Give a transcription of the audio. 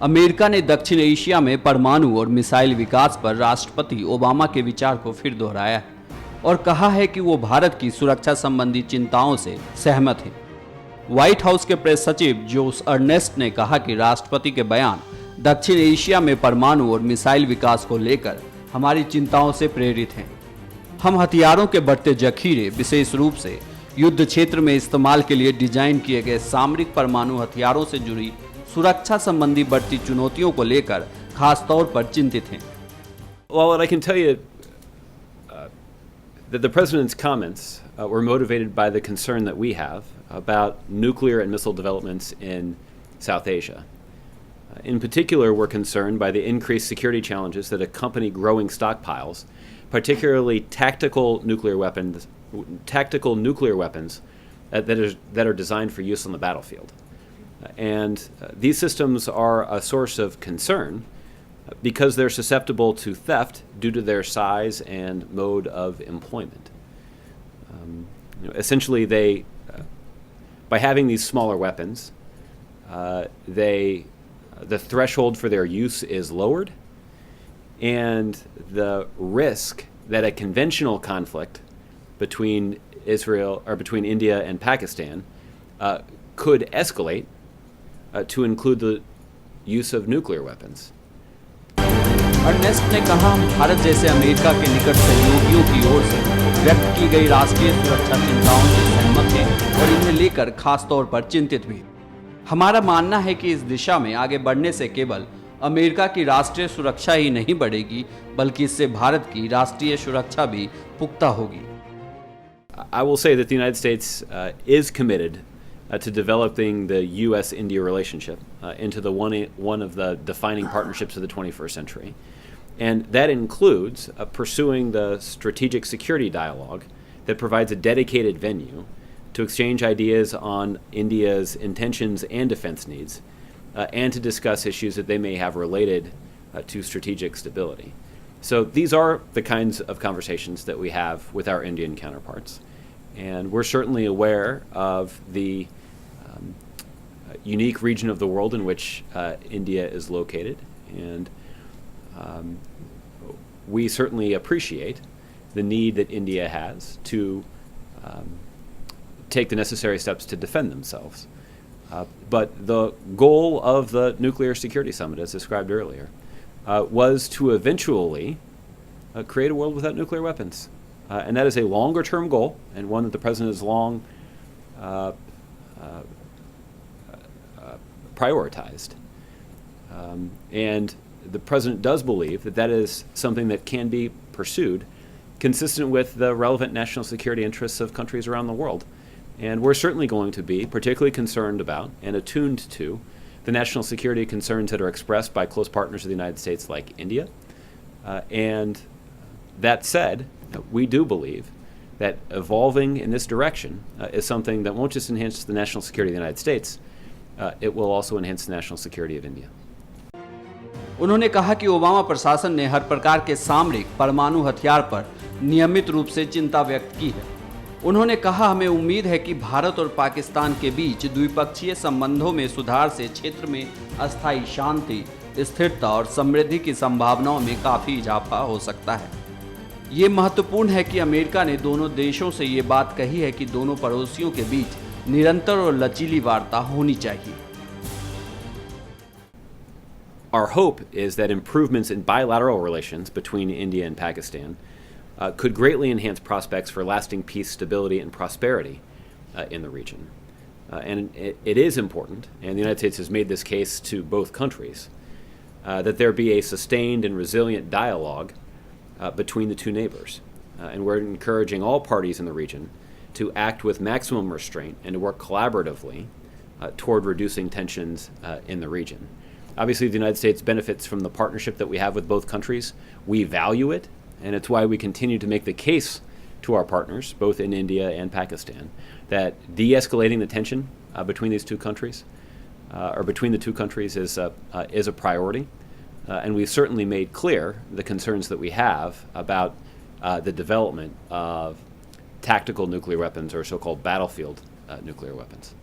America ने दक्षिण Asia में परमाणु और मिसाइल विकास पर राष्ट्रपति ओबामा के विचार को फिर दोहराया है और कहा है कि वो भारत की सुरक्षा संबंधी चिंताओं से सहमत है। व्हाइट हाउस के प्रेस सचिव जोश अर्नेस्ट ने कहा कि राष्ट्रपति के बयान दक्षिण एशिया में परमाणु और मिसाइल विकास को लेकर हमारी चिंताओं से प्रेरित हैं। हम हथियारों के बढ़ते जखीरे, विशेष रूप से युद्ध क्षेत्र में इस्तेमाल के लिए डिजाइन किए गए सामरिक परमाणु हथियारों से जुड़ी सुरक्षा संबंधी बढ़ती चुनौतियों को लेकर खास तौर पर चिंतित हैं। Well, I can tell you that the president's comments were motivated by the concern that we have about nuclear and missile developments in South Asia. In particular, we're concerned by the increased security challenges that accompany growing stockpiles, particularly tactical nuclear weapons that are designed for use on the battlefield. And these systems are a source of concern because they're susceptible to theft due to their size and mode of employment. Essentially, by having these smaller weapons, the threshold for their use is lowered, and the risk that a conventional conflict between India and Pakistan could escalate to include the use of nuclear weapons. Ernest ने कहा, हम भारत जैसे America के निकट सहयोगियों की ओर से व्यक्त की गई राष्ट्रीय सुरक्षा चिंताओं से सहमत हैं और इन्हें लेकर खास तौर पर चिंतित भी। हमारा मानना है कि इस दिशा में आगे बढ़ने से केवल अमेरिका की राष्ट्रीय सुरक्षा ही नहीं बढ़ेगी, बल्कि इससे भारत की राष्ट्रीय सुरक्षा भी पुख्ता होगी। I will say that the United States is committed to developing the U.S.-India relationship into one of the defining partnerships of the 21st century. And that includes pursuing the strategic security dialogue that provides a dedicated venue to exchange ideas on India's intentions and defense needs, and to discuss issues that they may have related to strategic stability. So these are the kinds of conversations that we have with our Indian counterparts. And we're certainly aware of the unique region of the world in which India is located. And we certainly appreciate the need that India has to take the necessary steps to defend themselves. But the goal of the Nuclear Security Summit, as described earlier, was to eventually create a world without nuclear weapons. And that is a longer-term goal, and one that the President has long prioritized. And the President does believe that that is something that can be pursued consistent with the relevant national security interests of countries around the world. And we're certainly going to be particularly concerned about and attuned to the national security concerns that are expressed by close partners of the United States like India. And that said, we do believe that evolving in this direction is something that won't just enhance the national security of the United States, it will also enhance the national security of India. उन्होंने कहा कि Obama प्रशासन ने हर प्रकार के सामरिक परमाणु हथियार पर नियमित रूप से चिंता व्यक्त की है। उन्होंने कहा, हमें उम्मीद है कि भारत और पाकिस्तान के बीच द्विपक्षीय संबंधों में सुधार से क्षेत्र में अस्थायी शांति, स्थिरता और समृद्धि की संभावनाओं में काफ़ी इजाफा हो सकता है। ये महत्वपूर्ण है कि अमेरिका ने दोनों देशों से ये बात कही है कि दोनों पड़ोसियों के बीच निरंतर और लचीली वार्ता होनी चाहिए। Our hope is that improvements in bilateral relations between India and Pakistan could greatly enhance prospects for lasting peace, stability, and prosperity in the region. And it is important, and the United States has made this case to both countries, that there be a sustained and resilient dialogue between the two neighbors. And we're encouraging all parties in the region to act with maximum restraint and to work collaboratively toward reducing tensions in the region. Obviously, the United States benefits from the partnership that we have with both countries. We value it, and it's why we continue to make the case to our partners, both in India and Pakistan, that de-escalating the tension between these two countries, or between the two countries, is a priority. And we've certainly made clear the concerns that we have about the development of tactical nuclear weapons, or so-called battlefield nuclear weapons.